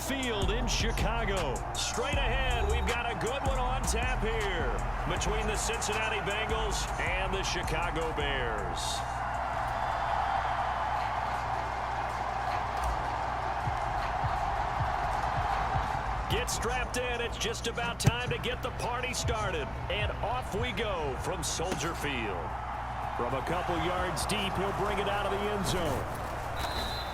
Field in Chicago. Straight ahead, we've got a good one on tap here between the Cincinnati Bengals and the Chicago Bears. Get strapped in. It's just about time to get the party started. And off we go from Soldier Field. From a couple yards deep, he'll bring it out of the end zone.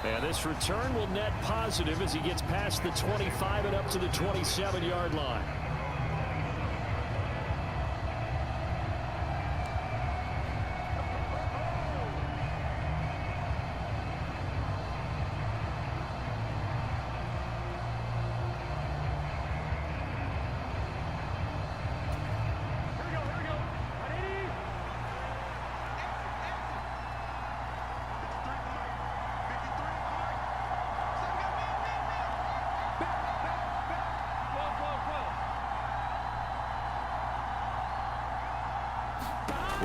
And this return will net positive as he gets past the 25 and up to the 27-yard line.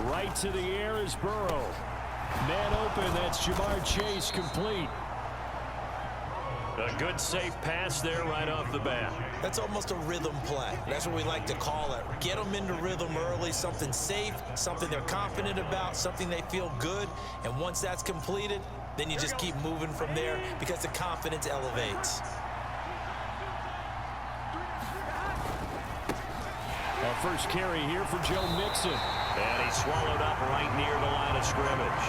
Right to the air is Burrow. Man open, that's Jamar Chase complete. A good safe pass there right off the bat. That's almost a rhythm play. That's what we like to call it. Get them into rhythm early, something safe, something they're confident about, something they feel good. And once that's completed, then you just keep moving from there because the confidence elevates. Our first carry here for Joe Mixon. And he swallowed up right near the line of scrimmage.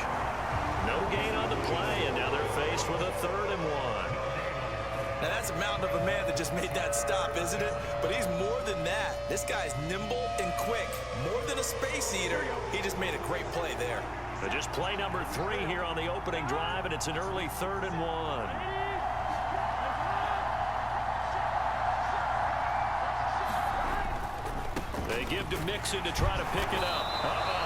No gain on the play, and now they're faced with a 3rd and 1. Now that's a mountain of a man that just made that stop, isn't it? But he's more than that. This guy's nimble and quick. More than a space eater, he just made a great play there. So just play number 3 here on the opening drive, and it's an early 3rd and 1. They give to Mixon to try to pick it up.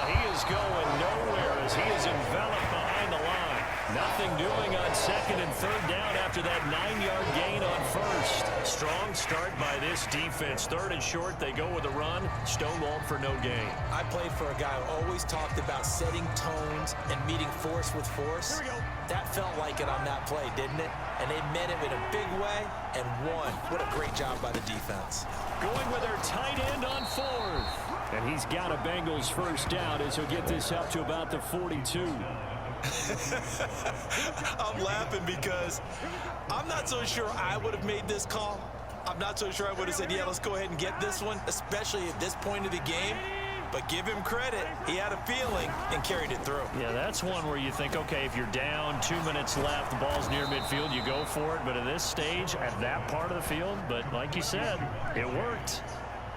He is going nowhere as he is enveloped behind the line. Nothing doing on 2nd and 3rd down after that 9-yard gain on 1st. Strong start by this defense. 3rd and short, they go with a run. Stonewalled for no gain. I played for a guy who always talked about setting tones and meeting force with force. That felt like it on that play, didn't it? And they met him in a big way and won. What a great job by the defense. Going with their tight end on 4th. And he's got a Bengals first down as he'll get this up to about the 42. I'm laughing because I'm not so sure I would have made this call. I'm not so sure I would have said, yeah, let's go ahead and get this one, especially at this point of the game. But give him credit. He had a feeling and carried it through. Yeah, that's one where you think, okay, if you're down, 2 minutes left, the ball's near midfield, you go for it. But at this stage, at that part of the field, but like you said, it worked.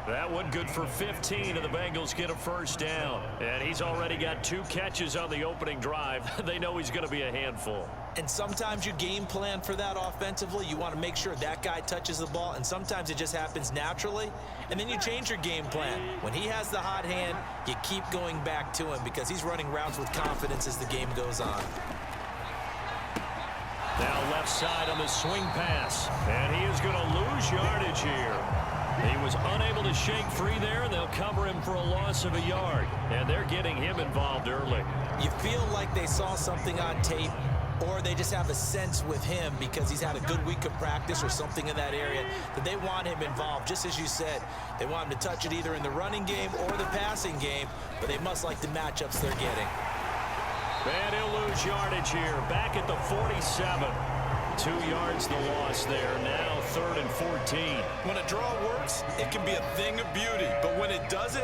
That one good for 15, and the Bengals get a first down. And he's already got 2 catches on the opening drive. They know he's going to be a handful. And sometimes you game plan for that offensively. You want to make sure that guy touches the ball, and sometimes it just happens naturally. And then you change your game plan. When he has the hot hand, you keep going back to him because he's running routes with confidence as the game goes on. Now left side on the swing pass. And he is going to lose yardage here. He was unable to shake free there, and they'll cover him for a loss of a yard. And they're getting him involved early. You feel like they saw something on tape, or they just have a sense with him because he's had a good week of practice or something in that area that they want him involved. Just as you said, they want him to touch it either in the running game or the passing game, but they must like the matchups they're getting. And he'll lose yardage here, back at the 47. 2 yards the loss there. Now 3rd and 14. When a draw works, it can be a thing of beauty. But when it doesn't,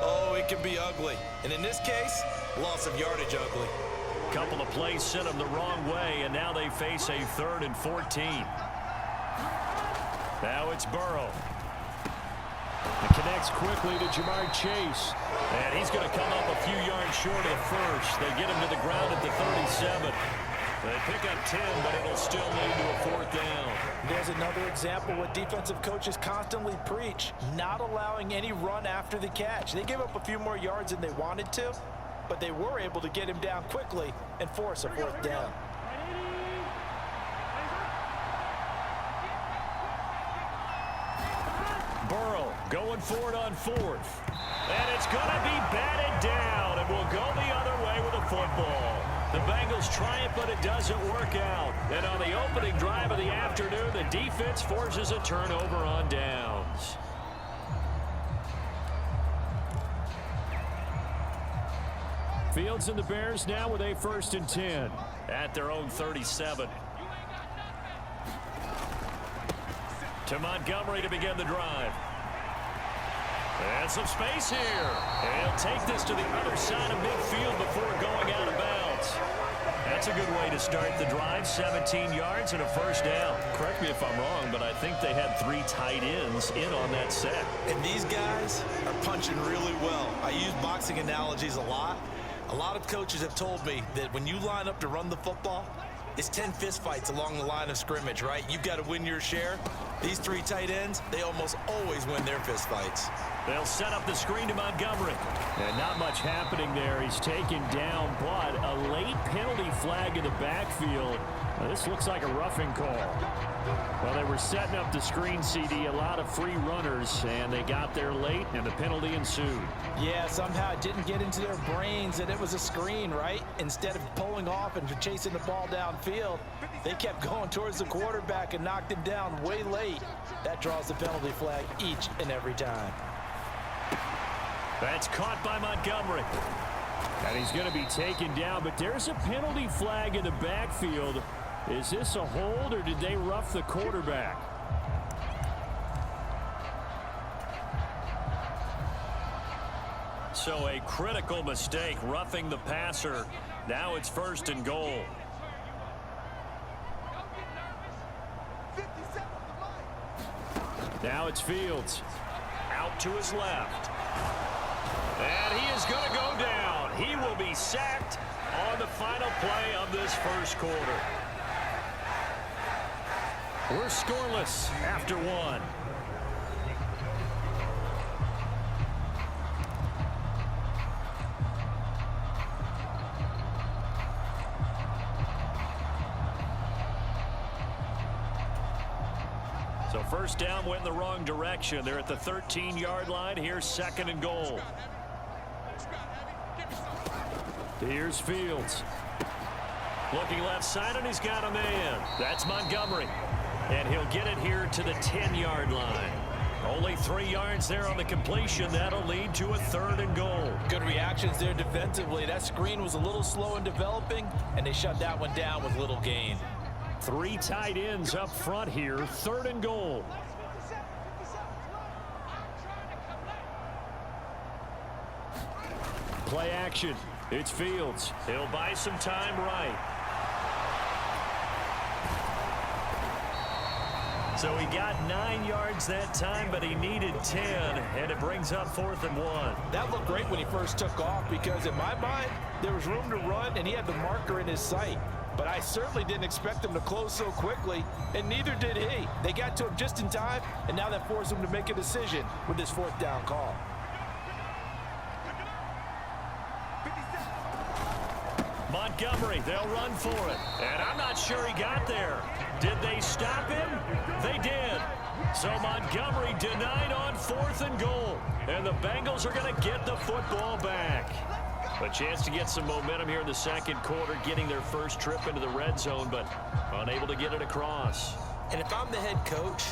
oh, it can be ugly. And in this case, loss of yardage ugly. Couple of plays sent them the wrong way, and now they face a 3rd and 14. Now it's Burrow. It connects quickly to Jamar Chase. And he's going to come up a few yards short of the first. They get him to the ground at the 37. They pick up 10, but it'll still lead to a 4th down. There's another example what defensive coaches constantly preach, not allowing any run after the catch. They gave up a few more yards than they wanted to, but they were able to get him down quickly and force a 4th down. Burrow going for it on 4th. And it's going to be batted down, and we'll go the other way with a football. The Bengals try it, but it doesn't work out. And on the opening drive of the afternoon, the defense forces a turnover on downs. Fields and the Bears now with a 1st and 10 at their own 37. To Montgomery to begin the drive. And some space here. And he'll take this to the other side of midfield before going out of bounds. That's a good way to start the drive. 17 yards and a 1st down. Correct me if I'm wrong, but I think they had 3 tight ends in on that set. And these guys are punching really well. I use boxing analogies a lot. A lot of coaches have told me that when you line up to run the football, it's 10 fistfights along the line of scrimmage, right? You've got to win your share. These 3 tight ends, they almost always win their fistfights. They'll set up the screen to Montgomery. And not much happening there. He's taken down, but a late penalty flag in the backfield. Now, this looks like a roughing call. Well, they were setting up the screen, CD, a lot of free runners, and they got there late, and the penalty ensued. Yeah, somehow it didn't get into their brains that it was a screen, right? Instead of pulling off and chasing the ball downfield, they kept going towards the quarterback and knocked him down way late. That draws the penalty flag each and every time. That's caught by Montgomery. And he's going to be taken down, but there's a penalty flag in the backfield. Is this a hold, or did they rough the quarterback? So a critical mistake, roughing the passer. Now it's 1st and goal. Now it's Fields. Out to his left. And he is going to go down. He will be sacked on the final play of this 1st quarter. We're scoreless after 1. So 1st down went in the wrong direction. They're at the 13-yard line. Here's 2nd and goal. Here's Fields. Looking left side, and he's got a man. That's Montgomery. And he'll get it here to the 10-yard line. Only 3 yards there on the completion. That'll lead to a 3rd and goal. Good reactions there defensively. That screen was a little slow in developing, and they shut that one down with little gain. 3 tight ends up front here. 3rd and goal. Play action. It's Fields. He'll buy some time right. So he got 9 yards that time, but he needed 10, and it brings up 4th and 1. That looked great when he first took off because, in my mind, there was room to run, and he had the marker in his sight. But I certainly didn't expect him to close so quickly, and neither did he. They got to him just in time, and now that forced him to make a decision with this 4th down call. Montgomery, they'll run for it. And I'm not sure he got there. Did they stop him? They did. So Montgomery denied on 4th and goal. And the Bengals are going to get the football back. A chance to get some momentum here in the 2nd quarter, getting their first trip into the red zone, but unable to get it across. And if I'm the head coach,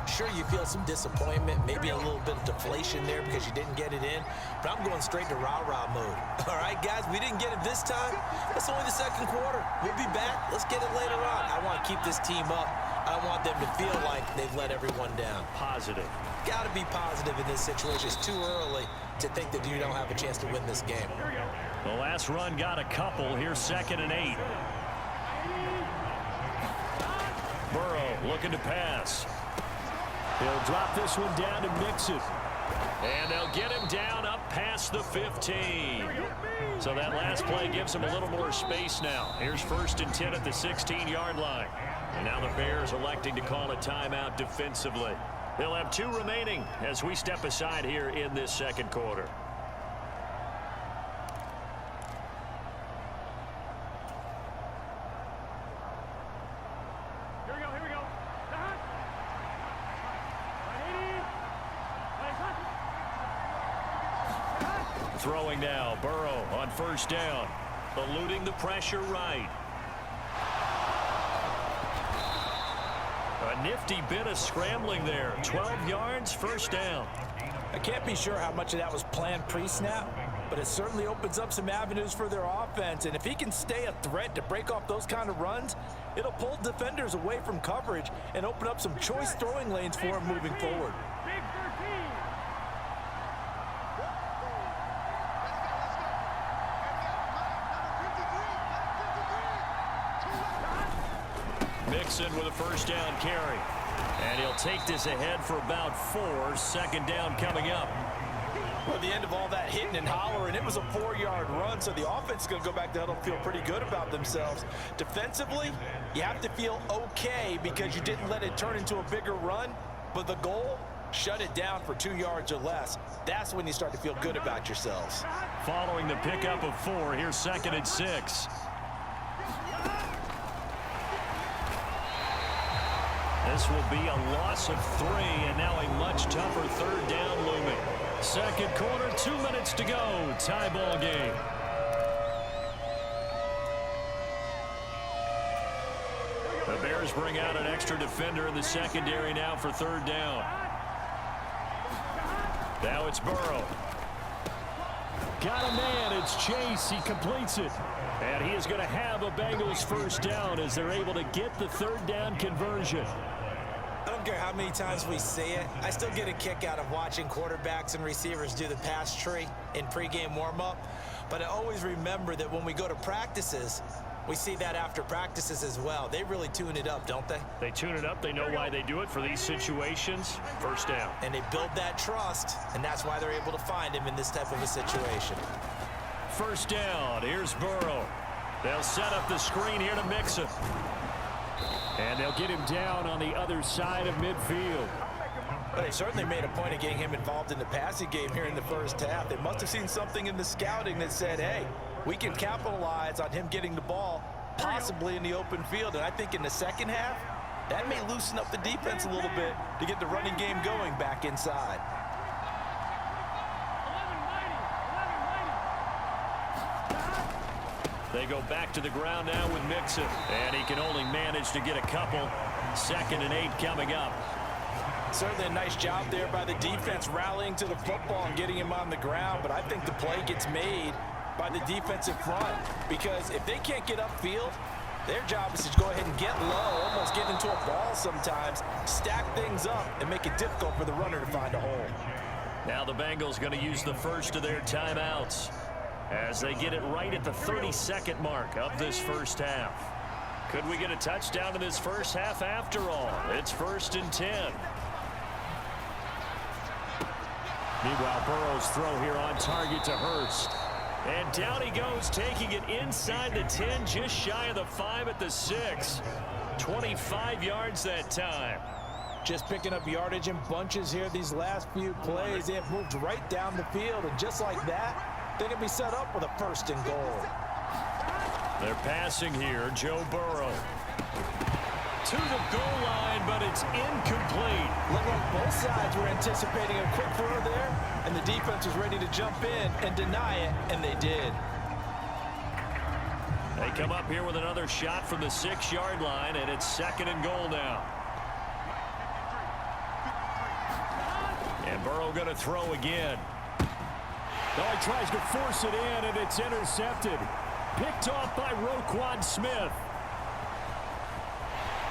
sure, you feel some disappointment, maybe a little bit of deflation there because you didn't get it in, but I'm going straight to rah-rah mode. All right, guys, we didn't get it this time. It's only the 2nd quarter. We'll be back. Let's get it later on. I want to keep this team up. I don't want them to feel like they've let everyone down. Positive. Got to be positive in this situation. It's too early to think that you don't have a chance to win this game. The last run got a couple. Here's 2nd and 8. Burrow looking to pass. He'll drop this one down to mix it. And they'll get him down up past the 15. So that last play gives him a little more space now. Here's 1st and 10 at the 16-yard line. And now the Bears electing to call a timeout defensively. They'll have 2 remaining as we step aside here in this 2nd quarter. Throwing now, Burrow on 1st down. eluding the pressure right. A nifty bit of scrambling there. 12 yards, first down. I can't be sure how much of that was planned pre-snap, but it certainly opens up some avenues for their offense. And if he can stay a threat to break off those kind of runs, it'll pull defenders away from coverage and open up some choice throwing lanes for him moving forward. Mixon with a first down carry. And he'll take this ahead for about 4. Second down coming up. Well, at the end of all that hitting and hollering, it was a 4-yard run, so the offense is going to go back to huddle and feel pretty good about themselves. Defensively, you have to feel okay because you didn't let it turn into a bigger run, but the goal, shut it down for 2 yards or less. That's when you start to feel good about yourselves. Following the pickup of 4, here's 2nd and 6. This will be a loss of 3, and now a much tougher third down looming. Second quarter, 2 minutes to go. Tie ball game. The Bears bring out an extra defender in the secondary now for third down. Now it's Burrow. Got a man. It's Chase. He completes it. And he is going to have a Bengals first down as they're able to get the third down conversion. I don't care how many times we see it. I still get a kick out of watching quarterbacks and receivers do the pass tree in pregame warm-up. But I always remember that when we go to practices, we see that after practices as well. They really tune it up, don't they? They tune it up. They know why they do it for these situations. First down. And they build that trust, and that's why they're able to find him in this type of a situation. First down. Here's Burrow. They'll set up the screen here to Mixon. And they'll get him down on the other side of midfield. Well, they certainly made a point of getting him involved in the passing game here in the first half. They must have seen something in the scouting that said, hey, we can capitalize on him getting the ball, possibly in the open field. And I think in the second half, that may loosen up the defense a little bit to get the running game going back inside. They go back to the ground now with Mixon. And he can only manage to get a couple. 2nd and 8 coming up. Certainly a nice job there by the defense rallying to the football and getting him on the ground. But I think the play gets made by the defensive front. Because if they can't get upfield, their job is to go ahead and get low, almost get into a ball sometimes, stack things up, and make it difficult for the runner to find a hole. Now the Bengals going to use the first of their timeouts as they get it right at the 32nd mark of this first half. Could we get a touchdown in this first half after all? It's 1st and 10. Meanwhile, Burrow's throw here on target to Hurst. And down he goes, taking it inside the 10, just shy of the 5 at the 6. 25 yards that time. Just picking up yardage in bunches here these last few plays. They have moved right down the field, and just like that, they can be set up with a 1st and goal. They're passing here, Joe Burrow. To the goal line, but it's incomplete. Looked like both sides were anticipating a quick throw there, and the defense was ready to jump in and deny it, and they did. They come up here with another shot from the 6-yard line, and it's 2nd and goal now. And Burrow going to throw again. Oh, he tries to force it in, and it's intercepted. Picked off by Roquan Smith.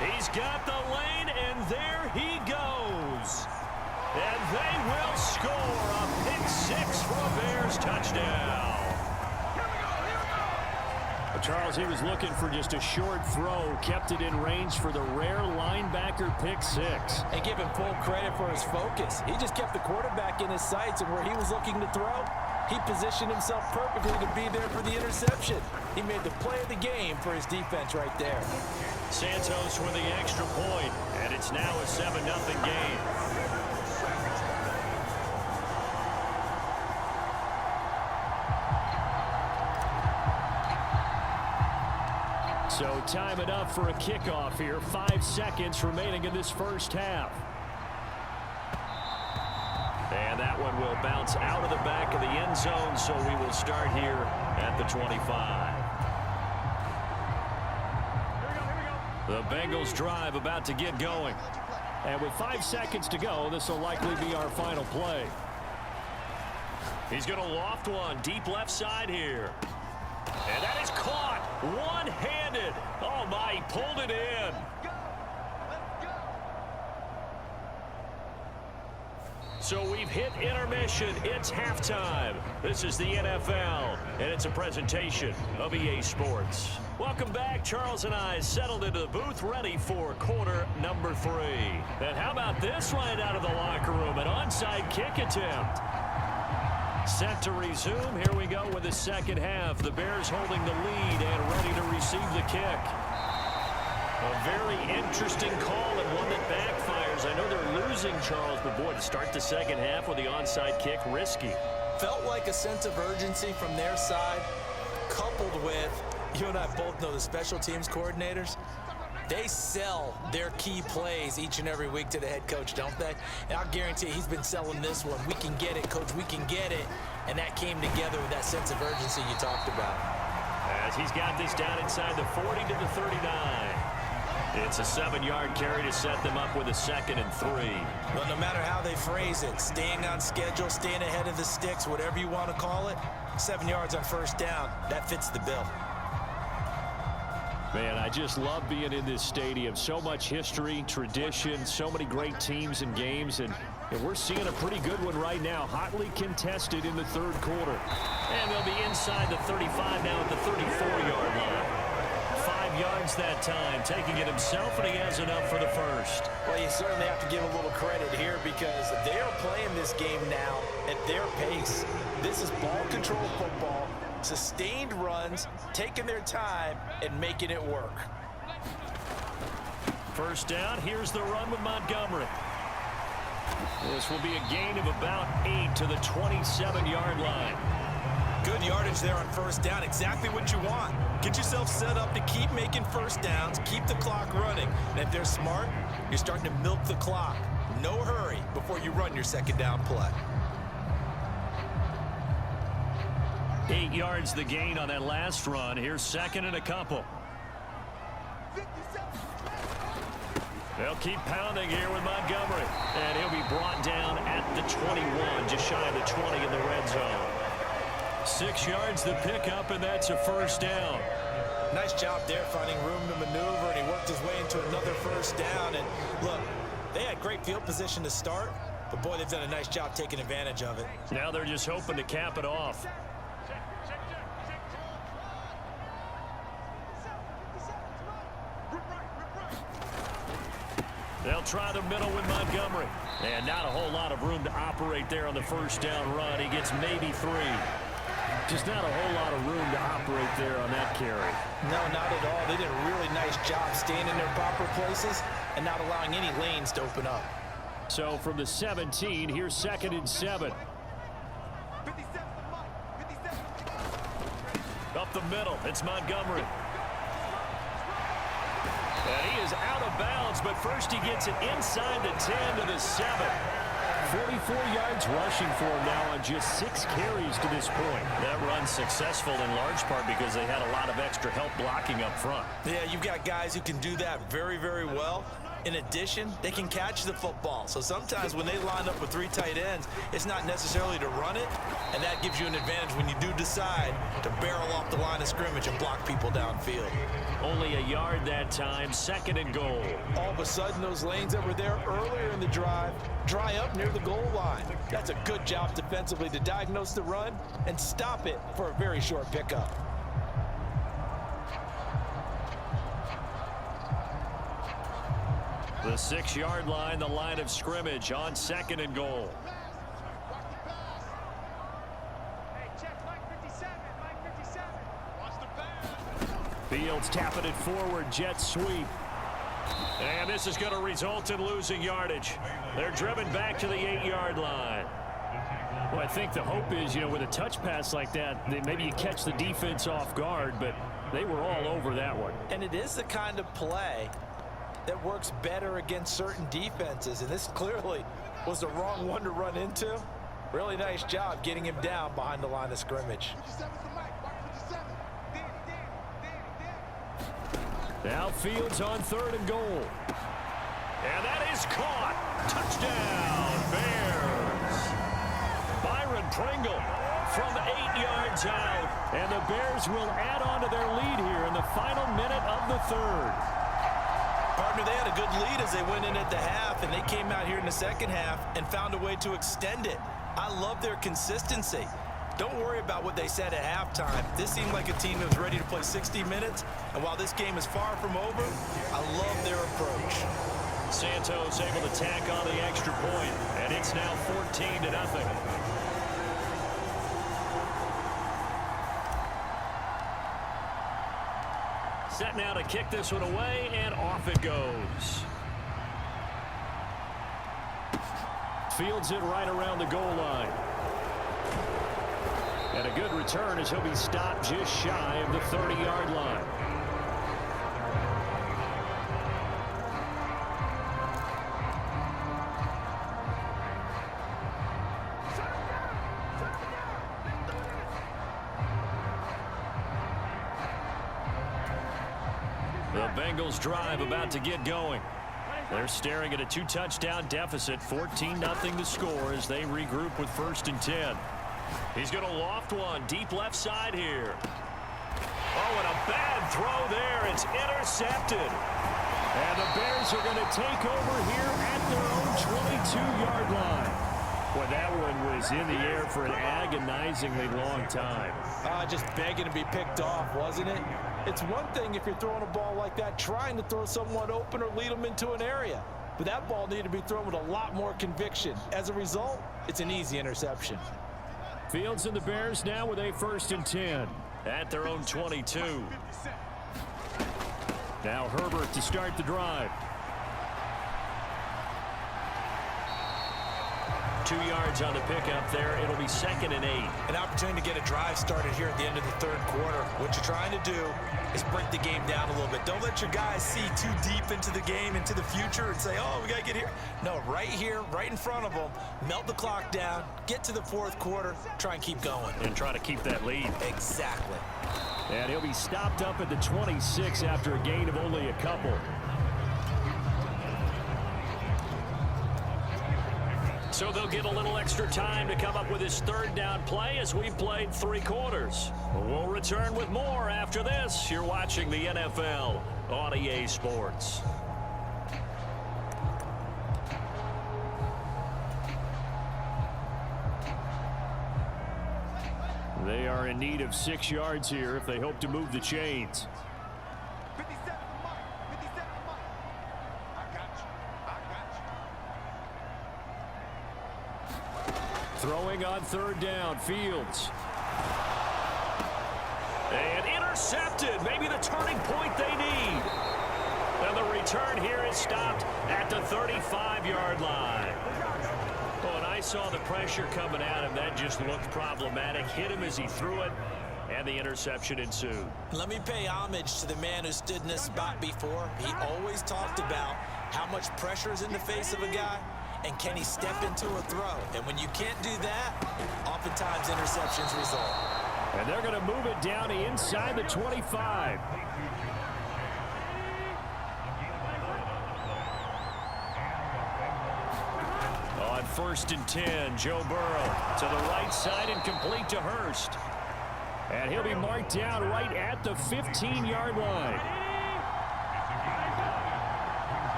He's got the lane, and there he goes. And they will score a pick 6 for a Bears touchdown. Well, Charles, he was looking for just a short throw, kept it in range for the rare linebacker pick 6. And give him full credit for his focus. He just kept the quarterback in his sights, and where he was looking to throw, he positioned himself perfectly to be there for the interception. He made the play of the game for his defense right there. Santos with the extra point, and it's now a 7-0 game. So time it up for a kickoff here. 5 seconds remaining in this first half. And that one will bounce out of the back of the end zone, so we will start here at the 25. The Bengals drive about to get going. And with 5 seconds to go, this will likely be our final play. He's going to loft one deep left side here. And that is caught one-handed. Oh, my, he pulled it in. So we've hit intermission. It's halftime. This is the NFL, and it's a presentation of EA Sports. Welcome back. Charles and I settled into the booth, ready for quarter number 3. And how about this right out of the locker room? An onside kick attempt. Set to resume. Here we go with the second half. The Bears holding the lead and ready to receive the kick. A very interesting call and one that backfires. I know they're losing, Charles, but boy, to start the second half with the onside kick, risky. Felt like a sense of urgency from their side, coupled with, you and I both know the special teams coordinators, they sell their key plays each and every week to the head coach, don't they? And I'll guarantee he's been selling this one. We can get it, coach, we can get it. And that came together with that sense of urgency you talked about. As he's got this down inside the 40 to the 39. It's a 7-yard carry to set them up with a 2nd and 3. Well, no matter how they phrase it, staying on schedule, staying ahead of the sticks, whatever you want to call it, 7 yards on first down, that fits the bill. Man, I just love being in this stadium. So much history, tradition, so many great teams and games, and we're seeing a pretty good one right now. Hotly contested in the third quarter. And they'll be inside the 35 now at the 34-yard line. 5 yards that time, taking it himself, and he has enough for the first. Well, you certainly have to give a little credit here because they are playing this game now at their pace. This is ball control football, sustained runs, taking their time, and making it work. First down, here's the run with Montgomery. This will be a gain of about 8 to the 27-yard line. Good yardage there on first down, exactly what you want. Get yourself set up to keep making first downs, keep the clock running. And if they're smart, you're starting to milk the clock. No hurry before you run your second down play. 8 yards the gain on that last run. Here's 2nd and a couple. They'll keep pounding here with Montgomery. And he'll be brought down at the 21, just shy of the 20 in the red zone. 6 yards the pickup, and that's a first down. Nice job there finding room to maneuver, and he worked his way into another first down. And look, they had great field position to start, but boy, they've done a nice job taking advantage of it. Now they're just hoping to cap it off. They'll try the middle with Montgomery. And not a whole lot of room to operate there on the first down run. He gets maybe 3. Just not a whole lot of room to operate there on that carry. No, not at all. They did a really nice job staying in their proper places and not allowing any lanes to open up. So from the 17, here's 2nd and 7. Up the middle, it's Montgomery. And he is out of bounds, but first he gets it inside the 10 to the 7. 44 yards rushing for him now on just 6 carries to this point. That run's successful in large part because they had a lot of extra help blocking up front. Yeah, you've got guys who can do that very, very well. In addition, they can catch the football. So sometimes when they line up with 3 tight ends, it's not necessarily to run it, and that gives you an advantage when you do decide to barrel off the line of scrimmage and block people downfield. Only a yard that time, 2nd and goal. All of a sudden, those lanes that were there earlier in the drive dry up near the goal line. That's a good job defensively to diagnose the run and stop it for a very short pickup. The 6-yard line, the line of scrimmage on 2nd and goal. Fields tapping it forward, jet sweep. And this is going to result in losing yardage. They're driven back to the 8-yard line. Well, I think the hope is, with a touch pass like that, maybe you catch the defense off guard, but they were all over that one. And it is the kind of play that works better against certain defenses, and this clearly was the wrong one to run into. Really nice job getting him down behind the line of scrimmage. Now Fields on 3rd and goal. And that is caught. Touchdown, Bears. Byron Pringle from 8 yards out. And the Bears will add on to their lead here in the final minute of the 3rd. Partner, they had a good lead as they went in at the half, and they came out here in the second half and found a way to extend it. I love their consistency. Don't worry about what they said at halftime. This seemed like a team that was ready to play 60 minutes, and while this game is far from over, I love their approach. Santos able to tack on the extra point, and it's now 14-0. Set now to kick this one away, and off it goes. Fields it right around the goal line. And a good return as he'll be stopped just shy of the 30-yard line. The Bengals drive about to get going. They're staring at a 2-touchdown deficit, 14-0 to score as they regroup with 1st and 10. He's going to loft one deep left side here. Oh, and a bad throw there. It's intercepted. And the Bears are going to take over here at their own 22-yard line. Boy, that one was in the air for an agonizingly long time. Just begging to be picked off, wasn't it? It's one thing if you're throwing a ball like that, trying to throw someone open or lead them into an area. But that ball needed to be thrown with a lot more conviction. As a result, it's an easy interception. Fields and the Bears now with a 1st and 10 at their own 22. Now Herbert to start the drive. 2 yards on the pickup there. It'll be 2nd and 8. An opportunity to get a drive started here at the end of the 3rd quarter. What you're trying to do is break the game down a little bit. Don't let your guys see too deep into the game, into the future, and say, oh, we got to get here. No, right here, right in front of them, melt the clock down, get to the 4th quarter, try and keep going. And try to keep that lead. Exactly. And he'll be stopped up at the 26 after a gain of only a couple. So they'll get a little extra time to come up with his 3rd down play as we've played 3 quarters. We'll return with more after this. You're watching the NFL on EA Sports. They are in need of 6 yards here if they hope to move the chains. Throwing on 3rd down, Fields. And intercepted. Maybe the turning point they need. And the return here is stopped at the 35-yard line. Oh, and I saw the pressure coming at him. That just looked problematic. Hit him as he threw it, and the interception ensued. Let me pay homage to the man who stood in this spot before. He always talked about how much pressure is in the face of a guy. And can he step into a throw? And when you can't do that, oftentimes interceptions result. And they're going to move it down inside the 25. On 1st and 10, Joe Burrow to the right side and complete to Hurst. And he'll be marked down right at the 15-yard line.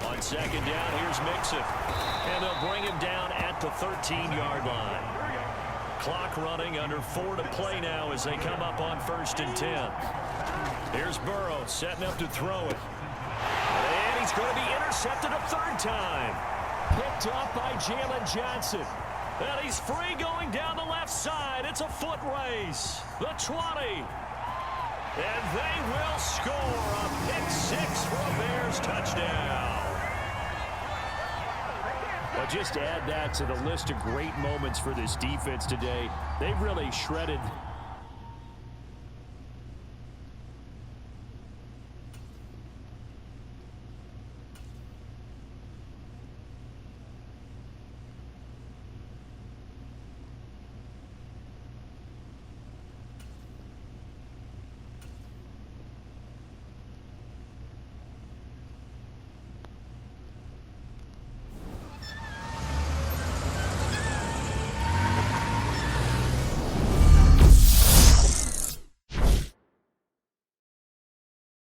On 2nd down, here's Mixon. And they'll bring him down at the 13-yard line. Clock running, under 4 to play now as they come up on 1st and 10. Here's Burrow setting up to throw it. And he's going to be intercepted a 3rd time. Picked up by Jalen Johnson. And he's free going down the left side. It's a foot race. The 20. And they will score a pick 6 for a Bears touchdown. Well, just add that to the list of great moments for this defense today. They've really shredded